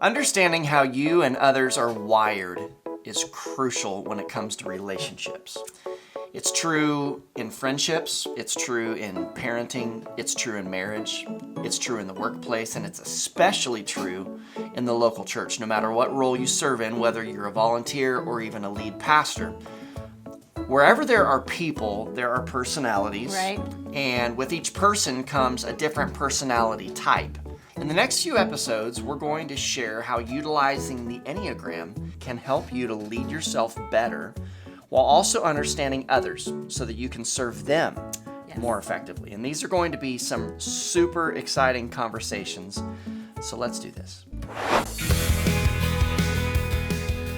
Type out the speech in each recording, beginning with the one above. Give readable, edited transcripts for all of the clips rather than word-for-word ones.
Understanding how you and others are wired is crucial when it comes to relationships. It's true in friendships, it's true in parenting, it's true in marriage, it's true in the workplace, and it's especially true in the local church, no matter what role you serve in, whether you're a volunteer or even a lead pastor. Wherever there are people, there are personalities, right? And with each person comes a different personality type. In the next few episodes, we're going to share how utilizing the Enneagram can help you to lead yourself better while also understanding others so that you can serve them more effectively. And these are going to be some super exciting conversations. So let's do this.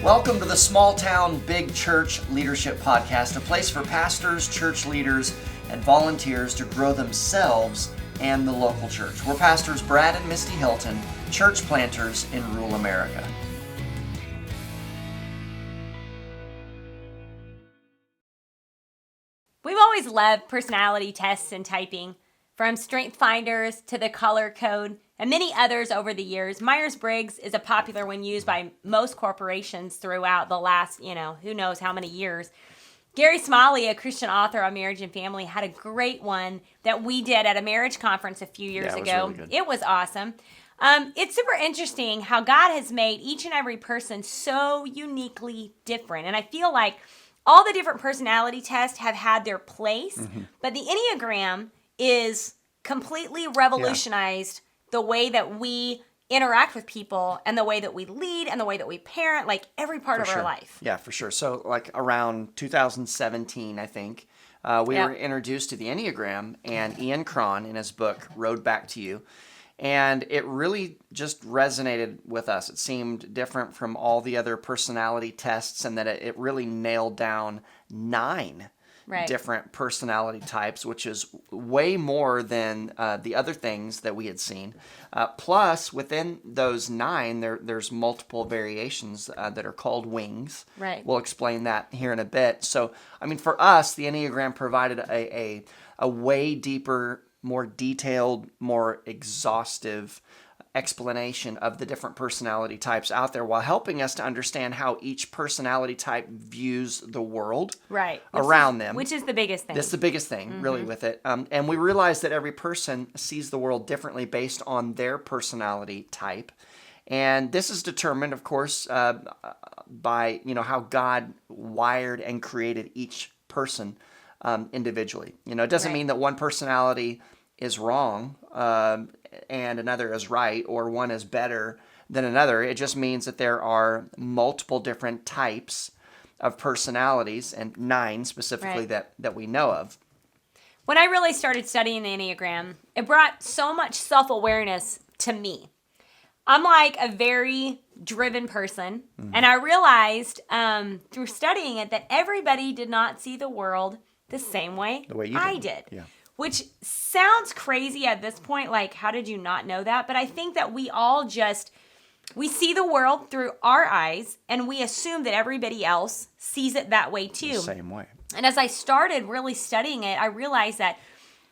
Welcome to the Small Town Big Church Leadership Podcast, a place for pastors, church leaders, and volunteers to grow themselves and the local church. We're pastors Brad and Misti Helton, church planters in rural America. We've always loved personality tests and typing, from strength finders to the color code and many others over the years. Myers-Briggs is a popular one used by most corporations throughout the last, who knows how many years. Gary Smalley, a Christian author on marriage and family, had a great one that we did at a marriage conference a few years ago. Really good. It was awesome. It's super interesting how God has made each and every person so uniquely different. And I feel like all the different personality tests have had their place, but the Enneagram is completely revolutionized the way that we interact with people and the way that we lead and the way that we parent, like every part of our life. Yeah, for sure. So like around 2017, I think, we were introduced to the Enneagram, and Ian Cron in his book, Road Back to You. And it really just resonated with us. It seemed different from all the other personality tests, and that it really nailed down 9 different personality types, which is way more than the other things that we had seen. Plus, within those 9, there's multiple variations that are called wings. Right. We'll explain that here in a bit. So, I mean, for us, the Enneagram provided a way deeper, more detailed, more exhaustive explanation of the different personality types out there, while helping us to understand how each personality type views the world around them. Which is the biggest thing. That's the biggest thing, really, with it. And we realize that every person sees the world differently based on their personality type. And this is determined, of course, by how God wired and created each person individually. It doesn't mean that one personality is wrong and another is right, or one is better than another. It just means that there are multiple different types of personalities, and 9 specifically that we know of. When I really started studying the Enneagram, it brought so much self-awareness to me. I'm like a very driven person, and I realized through studying it that everybody did not see the world the same way I did. Yeah. Which sounds crazy at this point, like, how did you not know that? But I think that we all we see the world through our eyes, and we assume that everybody else sees it that way too. The same way. And as I started really studying it, I realized that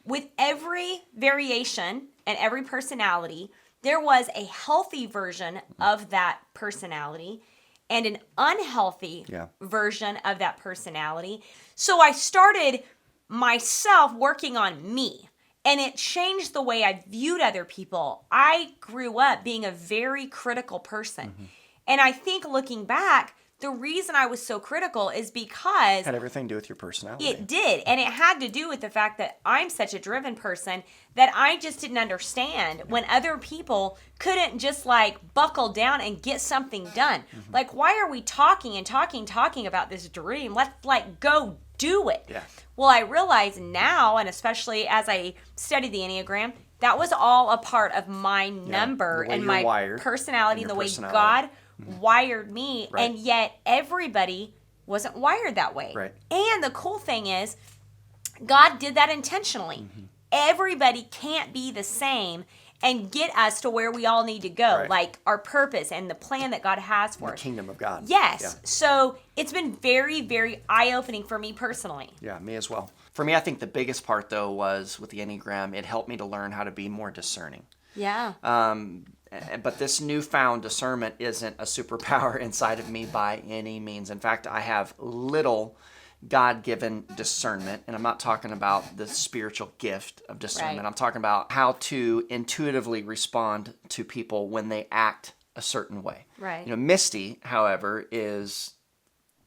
with every variation and every personality, there was a healthy version of that personality and an unhealthy version of that personality. So I started myself working on me, and it changed the way I viewed other people. I grew up being a very critical person. And I think looking back, the reason I was so critical is because it had everything to do with your personality. It did. And it had to do with the fact that I'm such a driven person that I just didn't understand when other people couldn't just buckle down and get something done. Like, why are we talking about this dream? Let's go do it. Yeah. Well, I realize now, and especially as I study the Enneagram, that was all a part of my number and my personality and the way God wired me. Right. And yet everybody wasn't wired that way. Right. And the cool thing is, God did that intentionally. Everybody can't be the same and get us to where we all need to go, like our purpose and the plan that God has for us. The kingdom of God. Yes. Yeah. So it's been very, very eye-opening for me personally. Yeah, me as well. For me, I think the biggest part, though, was with the Enneagram, it helped me to learn how to be more discerning. Yeah. but this newfound discernment isn't a superpower inside of me by any means. In fact, I have little God-given discernment, and I'm not talking about the spiritual gift of discernment. Right. I'm talking about how to intuitively respond to people when they act a certain way. Right. Misty, however, is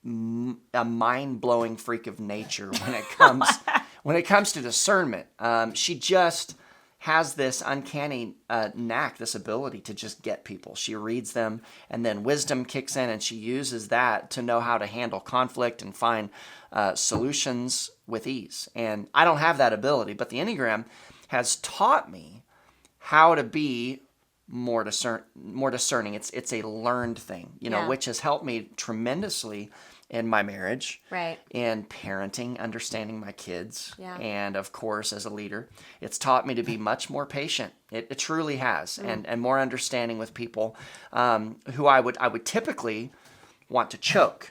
a mind-blowing freak of nature when it comes to discernment. She just has this uncanny knack, this ability to just get people. She reads them, and then wisdom kicks in, and she uses that to know how to handle conflict and find solutions with ease. And I don't have that ability, but the Enneagram has taught me how to be more discerning. It's a learned thing, which has helped me tremendously in my marriage, right, in parenting, understanding my kids, yeah, and of course as a leader. It's taught me to be much more patient. It truly has, and more understanding with people who I would typically want to choke.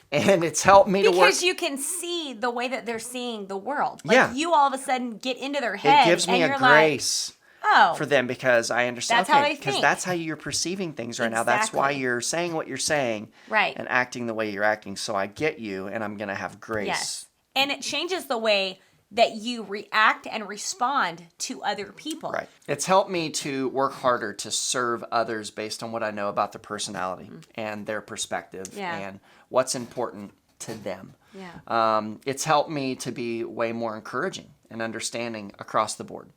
And it's helped me to work. Because you can see the way that they're seeing the world. Like Yeah. you all of a sudden get into their head. It gives me and a you're grace. Like, oh, for them, because I understand. That's how they because think. that's how you're perceiving things right now. That's why Exactly. you're saying what you're saying, Right. and acting the way you're acting. So I get you, and I'm gonna have grace. Yes. And it changes the way that you react and respond to other people. Right. It's helped me to work harder to serve others based on what I know about their personality and their perspective Yeah. and what's important to them. Yeah. It's helped me to be way more encouraging and understanding across the board.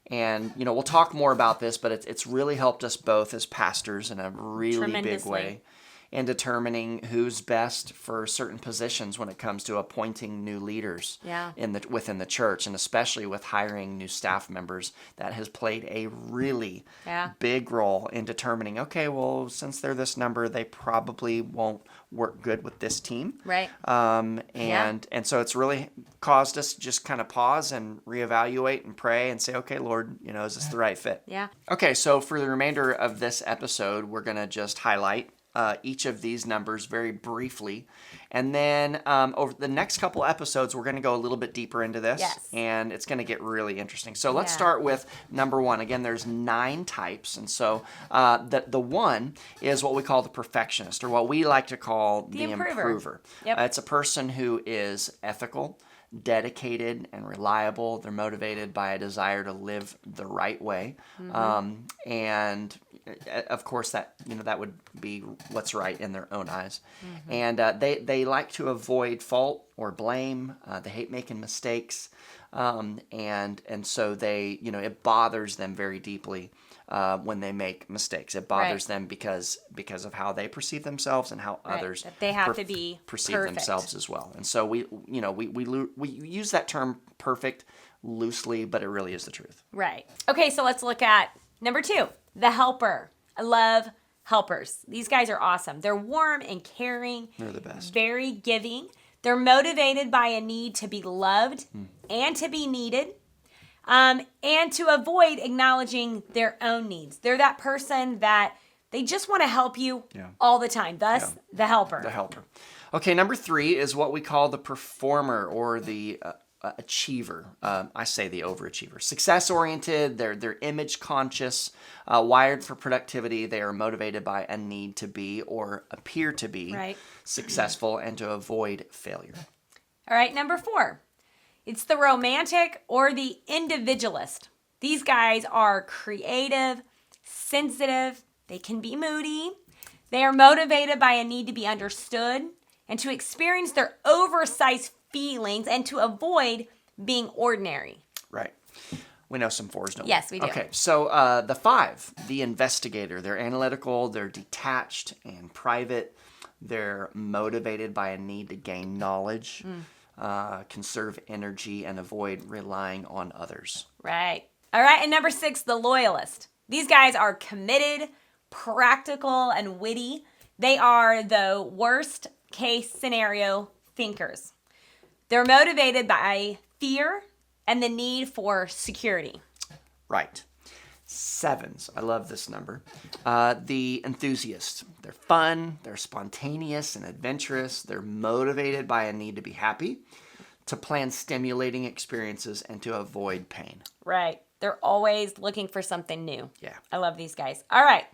And, we'll talk more about this, but it's really helped us both as pastors in a really big Tremendously. way in determining who's best for certain positions when it comes to appointing new leaders Yeah. within the church, and especially with hiring new staff members. That has played a really big role in determining, okay, well, since they're this number, they probably won't work good with this team. Right. And so it's really caused us to just kind of pause and reevaluate and pray and say, okay, Lord, is this the right fit? Yeah. Okay, so for the remainder of this episode, we're going to just highlight each of these numbers very briefly. And then over the next couple episodes, we're going to go a little bit deeper into this. Yes. And it's going to get really interesting. So let's Yeah. start with number 1. Again, there's 9 types. And so the 1 is what we call the perfectionist, or what we like to call the improver. Yep. It's a person who is ethical, dedicated, and reliable. They're motivated by a desire to live the right way. And of course, that would be what's right in their own eyes. And they like to avoid fault or blame. They hate making mistakes, and so they it bothers them very deeply when they make mistakes. It bothers them because of how they perceive themselves and how others That they have to be perceive perfect. themselves as well. And so we use that term perfect loosely, but it really is the truth. Right. Okay, so let's look at number 2, the helper. I love helpers. These guys are awesome. They're warm and caring. They're the best. Very giving. They're motivated by a need to be loved and to be needed, and to avoid acknowledging their own needs. They're that person that they just want to help you all the time. Thus, the helper. The helper. Okay, number 3 is what we call the performer, or the achiever. I say the overachiever. Success-oriented, they're image-conscious, wired for productivity. They are motivated by a need to be or appear to be successful and to avoid failure. All right, number 4. It's the romantic or the individualist. These guys are creative, sensitive. They can be moody. They are motivated by a need to be understood and to experience their oversized feelings and to avoid being ordinary. Right. We know some 4s, don't we? Yes, we do. Okay, so the 5, the investigator. They're analytical, they're detached and private. They're motivated by a need to gain knowledge, conserve energy, and avoid relying on others. Right. All right, and number 6, the loyalist. These guys are committed, practical, and witty. They are the worst case scenario thinkers. They're motivated by fear and the need for security. Right. 7s. I love this number. The enthusiast. They're fun, they're spontaneous and adventurous. They're motivated by a need to be happy, to plan stimulating experiences, and to avoid pain. Right. They're always looking for something new. Yeah. I love these guys. All right.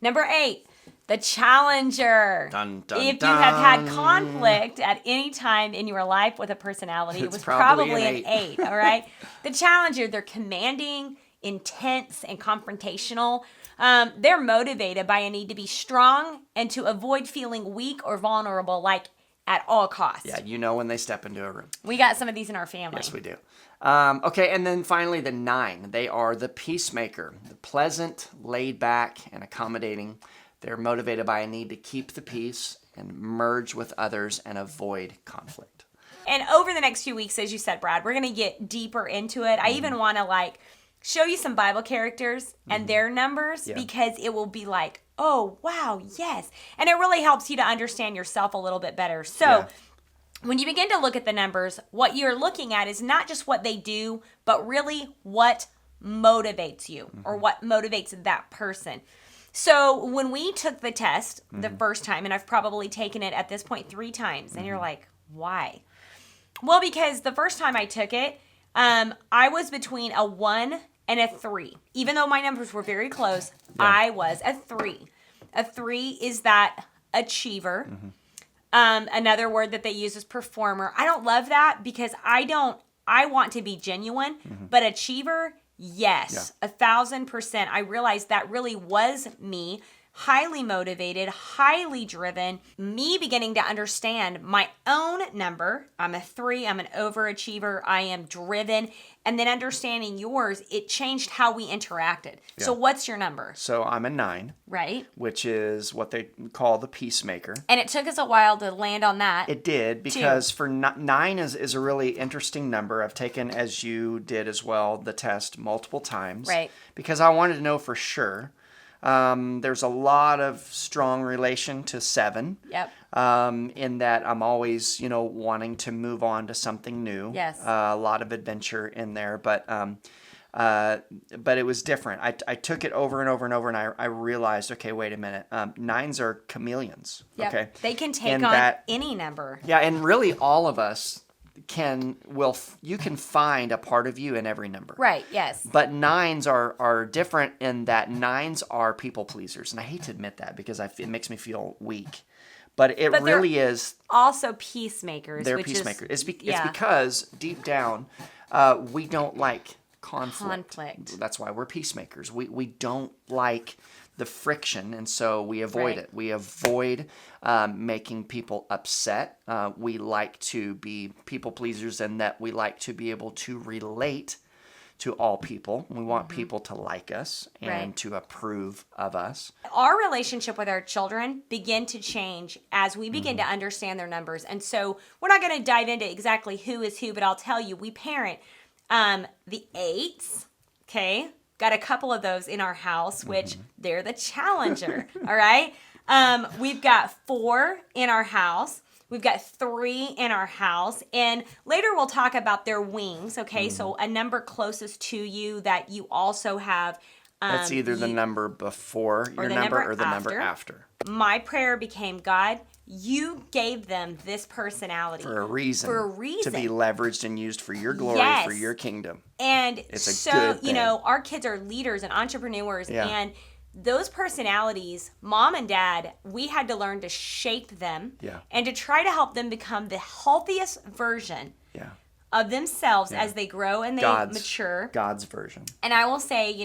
Number 8, the challenger. Dun, dun, If dun. you have had conflict at any time in your life with a personality, it was probably an 8. All right. The challenger, they're commanding, intense, and confrontational. They're motivated by a need to be strong and to avoid feeling weak or vulnerable, like at all costs. Yeah, when they step into a room. We got some of these in our family. Yes, we do. Okay, and then finally the 9. They are the peacemaker, the pleasant, laid back, and accommodating. They're motivated by a need to keep the peace and merge with others and avoid conflict. And over the next few weeks, as you said, Brad, we're going to get deeper into it. I even want to show you some Bible characters and their numbers because it will be like, oh, wow, yes. And it really helps you to understand yourself a little bit better. So when you begin to look at the numbers, what you're looking at is not just what they do, but really what motivates you or what motivates that person. So when we took the test the first time, and I've probably taken it at this point 3 times, and you're like, why? Well, because the first time I took it, I was between a 1 and a 3. Even though my numbers were very close, I was a 3. A 3 is that achiever. Another word that they use is performer. I don't love that because I want to be genuine, but achiever, yes, 1,000%. I realized that really was me. Highly motivated, highly driven, me beginning to understand my own number. I'm a 3, I'm an overachiever, I am driven. And then understanding yours, it changed how we interacted. Yeah. So what's your number? So I'm a 9. Right. Which is what they call the peacemaker. And it took us a while to land on that. It did, because for 9 is a really interesting number. I've taken, as you did as well, the test multiple times. Right. Because I wanted to know for sure. There's a lot of strong relation to 7. Yep. In that I'm always, wanting to move on to something new. Yes. A lot of adventure in there, but it was different. I took it over and over and over, and I realized, okay, wait a minute. 9s are chameleons. Yep. Okay. They can take on any number. Yeah, and really all of us you can find a part of you in every number. Right, yes. But 9s are different in that 9s are people pleasers. And I hate to admit that because it makes me feel weak. But it really is. Also peacemakers. They're peacemakers. It's because deep down, we don't like conflict. That's why we're peacemakers. We don't like the friction, and so we avoid it. We avoid making people upset. We like to be people pleasers, and that we like to be able to relate to all people. We want people to like us and to approve of us. Our relationship with our children begin to change as we begin to understand their numbers. And so we're not going to dive into exactly who is who, but I'll tell you, we parent the 8s, okay? Got a couple of those in our house, which they're the challenger, all right? We've got 4 in our house. We've got 3 in our house. And later we'll talk about their wings, okay? So a number closest to you that you also have. That's either the number before your number or the number after. My prayer became, God, you gave them this personality. For a reason. To be leveraged and used for your glory, for your kingdom. And it's a good thing. Our kids are leaders and entrepreneurs. Yeah. And those personalities, mom and dad, we had to learn to shape them and to try to help them become the healthiest version of themselves as they grow and they mature. God's version. And I will say,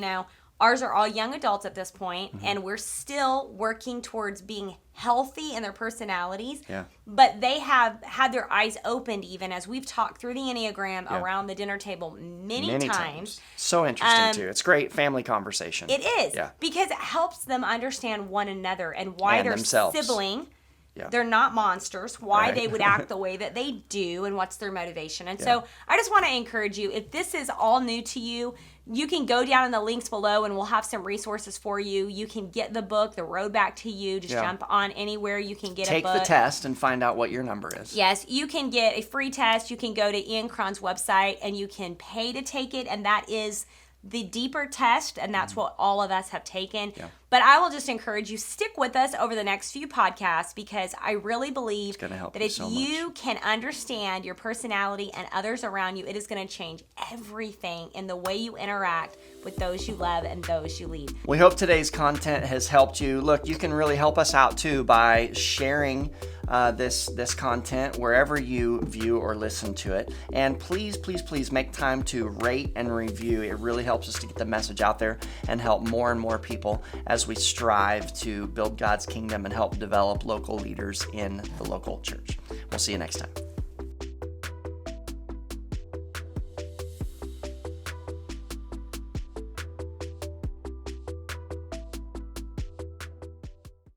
ours are all young adults at this point, and we're still working towards being healthy in their personalities. Yeah. But they have had their eyes opened even as we've talked through the Enneagram around the dinner table many times. So interesting, too. It's great family conversation. It is. Yeah. Because it helps them understand one another and why they're sibling. Yeah. They're not monsters, why they would act the way that they do, and what's their motivation. And so I just want to encourage you, if this is all new to you, you can go down in the links below and we'll have some resources for you. You can get the book, The Road Back to You. Just jump on anywhere you can get a book. Take the test and find out what your number is. Yes, you can get a free test. You can go to Ian Cron's website and you can pay to take it, and that is the deeper test, and that's what all of us have taken. Yeah. But I will just encourage you, stick with us over the next few podcasts, because I really believe that if you can understand your personality and others around you, it is going to change everything in the way you interact with those you love and those you lead. We hope today's content has helped you. Look, you can really help us out too by sharing this content wherever you view or listen to it. And please make time to rate and review. It really helps us to get the message out there and help more and more people as we strive to build God's kingdom and help develop local leaders in the local church. We'll see you next time.